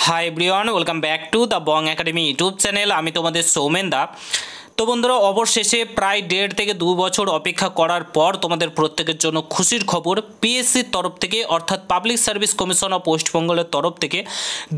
Hi everyone, welcome back to the Bong academy YouTube channel. আমি তোমাদের সৌমেন দা। তো বন্ধুরা, অবশেষে প্রায় 1.5 থেকে 2 বছর অপেক্ষা করার পর তোমাদের প্রত্যেকের জন্য খুশির খবর। পিএসসির তরফ থেকে অর্থাৎ public Service Commission of West বেঙ্গলের তরফ থেকে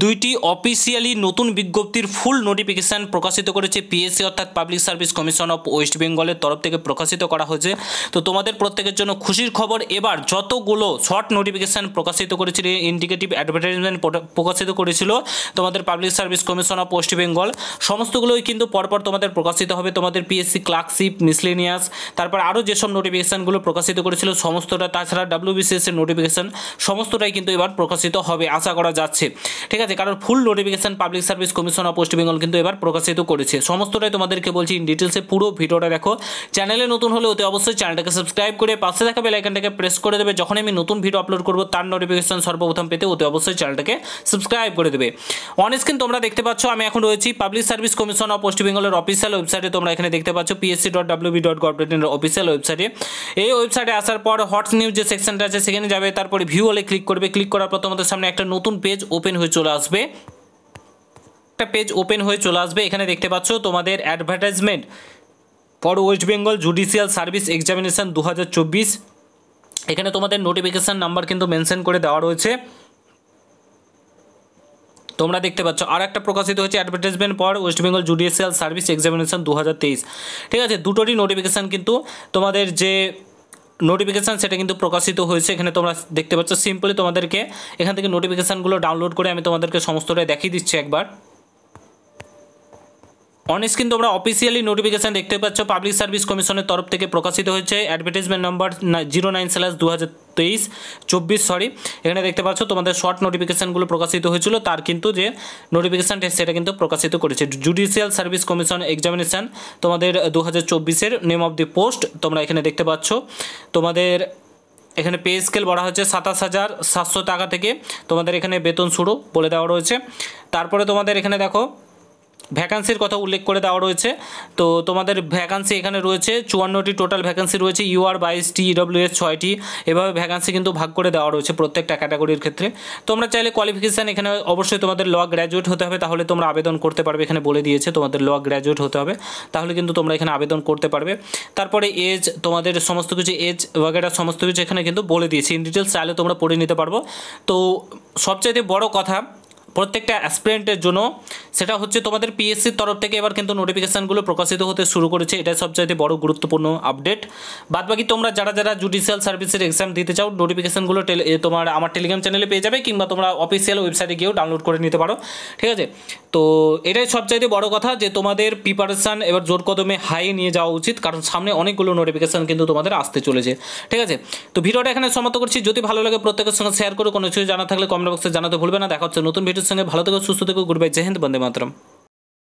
2টি অফিসিয়ালি নতুন বিজ্ঞপ্তির ফুল নোটিফিকেশান প্রকাশিত করেছে পিএসসি অর্থাৎ public Service Commission of West বেঙ্গলের তরফ থেকে প্রকাশিত করা হয়েছে। তো তোমাদের প্রত্যেকের জন্য খুশির খবর, এবার যতগুলো শর্ট নোটিফিকেশান প্রকাশিত করেছিল, ইন্ডিকেটিভ অ্যাডভার্টাইজমেন্ট প্রকাশিত করেছিল তোমাদের Public Service Commission of West Bengal, সমস্তগুলোই কিন্তু পরপর তোমাদের প্রকাশিত হবে। তোমাদের পিএসসি ক্লার্কশিপ, মিসলেনিয়াস, তারপর আরও যেসব নোটিফিকেশানগুলো প্রকাশিত করেছিল সমস্তটা, তাছাড়া ডাব্লিউবিসিএস এর নোটিফিকেশান সমস্তটাই কিন্তু এবার প্রকাশিত হবে আশা করা যাচ্ছে। ঠিক আছে, কারণ full notification public Service Commission of West Bengal কিন্তু এবার প্রকাশিত করেছে। সমস্তটাই তোমাদেরকে বলছি ইন ডিটেলসে, পুরো ভিডিওটা দেখো। চ্যানেলে নতুন হলে অতি অবশ্যই চ্যানেলটাকে সাবস্ক্রাইব করে পাশে থাকা বেল আইকনটাকে প্রেস করে দেবে। যখন আমি নতুন ভিডিও আপলোড করব তার নোটিফিকেশান সর্বপ্রথম পেতে অতি অবশ্যই চ্যানেলটাকে সাবস্ক্রাইব করে দেবে। অন স্ক্রিন তোমরা দেখতে পাচ্ছ আমি এখন রয়েছি public Service Commission of West বেঙ্গলের অফিসিয়াল ওয়েবসাইটে। তোমরা এখানে দেখতে পাচ্ছ psc.wb.gov.in এর অফিসিয়াল ওয়েবসাইটে। এই ওয়েবসাইটে আসার পর হটস নিউজ যে সেকশনটা আছে সেখানে যাবে, তারপরে ভিউ হলে ক্লিক করবে। ক্লিক করার পর তোমাদের সামনে একটা নতুন পেজ ওপেন হয়ে চলে আসবে। একটা পেজ ওপেন হয়ে চলে আসবে। এখানে দেখতে পাচ্ছ তোমাদের advertisement for West Bengal judicial service examination 2024। এখানে তোমাদের নোটিফিকেশান নাম্বার কিন্তু মেনশন করে দেওয়া রয়েছে। তোমরা দেখতে পাচ্ছ আর একটা প্রকাশিত হয়েছে advertisement for West Bengal judicial service examination 2023। ঠিক আছে, দুটোরই নোটিফিকেশান কিন্তু তোমাদের যে নোটিফিকেশান সেটা কিন্তু প্রকাশিত হয়েছে। এখানে তোমরা দেখতে পাচ্ছ সিম্পলি তোমাদেরকে এখান থেকে নোটিফিকেশানগুলো ডাউনলোড করে আমি তোমাদেরকে সমস্তটাই দেখিয়ে দিচ্ছি একবার। অন স্ক্রিন তোমরা অফিসিয়ালি নোটিফিকেশান দেখতে পাচ্ছ পাবলিক সার্ভিস কমিশনের তরফ থেকে প্রকাশিত হয়েছে। Advertisement number 09/2024। এখানে দেখতে পাচ্ছ তোমাদের শর্ট নোটিফিকেশানগুলো প্রকাশিত হয়েছিল, তার কিন্তু যে নোটিফিকেশানটা সেটা কিন্তু প্রকাশিত করেছে। জুডিশিয়াল সার্ভিস কমিশন এক্সামিনেশান তোমাদের 2024-এর নেম অফ দি পোস্ট তোমরা এখানে দেখতে পাচ্ছ। তোমাদের এখানে পে স্কেল বলা হচ্ছে 27,700 টাকা থেকে তোমাদের এখানে বেতন শুরু বলে দেওয়া রয়েছে। তারপরে তোমাদের এখানে দেখো ভ্যাকান্সির কথা উল্লেখ করে দেওয়া রয়েছে। তো তোমাদের ভ্যাকান্সি এখানে রয়েছে 54টি টোটাল ভ্যাকান্সি রয়েছে। ইউআর 22টি, ইডব্লিউএস 6টি, এভাবে ভ্যাকান্সি কিন্তু ভাগ করে দেওয়া রয়েছে প্রত্যেকটা ক্যাটাগরির ক্ষেত্রে। তোমরা চাইলে কোয়ালিফিকেশান এখানে অবশ্যই তোমাদের ল গ্র্যাজুয়েট হতে হবে, তাহলে তোমরা আবেদন করতে পারবে। এখানে বলে দিয়েছে তোমাদের ল গ্র্যাজুয়েট হতে হবে, তাহলে কিন্তু তোমরা এখানে আবেদন করতে পারবে। তারপরে এজ, তোমাদের সমস্ত কিছু এজ ওয়াগেরা সমস্ত কিছু এখানে কিন্তু বলে দিয়েছে। ইন ডিটেলস চাইলে তোমরা পড়ে নিতে পারবো। তো সবচাইতে বড় কথা প্রত্যেকটা অ্যাসপিরেন্টের জন্য সেটা হচ্ছে তোমাদের পিএসসির তরফ থেকে এবার কিন্তু নোটিফিকেশানগুলো প্রকাশিত হতে শুরু করেছে। এটা সবচাইতে বড় গুরুত্বপূর্ণ আপডেট। বাদবাকি তোমরা যারা জুডিশিয়াল সার্ভিসের এক্সাম দিতে চাও নোটিফিকেশানগুলো তোমার আমার টেলিগ্রাম চ্যানেলে পেয়ে যাবে, কিংবা তোমরা অফিসিয়াল ওয়েবসাইটে গিয়েও ডাউনলোড করে নিতে পারো। ঠিক আছে, তো এটাই সবচাইতে বড় কথা যে তোমাদের প্রিপারেশান এবার জোর কদমে হাই নিয়ে যাওয়া উচিত, কারণ সামনে অনেকগুলো নোটিফিকেশান কিন্তু তোমাদের আসতে চলেছে। ঠিক আছে, তো ভিডিওটা এখানে সমাপ্ত করছি। যদি ভালো লাগে প্রত্যেকের সঙ্গে শেয়ার করো। কোনো কিছু জানা থাকলে কমেন্ট বক্সে জানাতে ভুলবে না। দেখা হচ্ছে নতুন ভিডিওর সঙ্গে। ভালো থেকো, সুস্থ থেকো, গুড বাই, জয় হিন্দ, বন্দে মাতরম।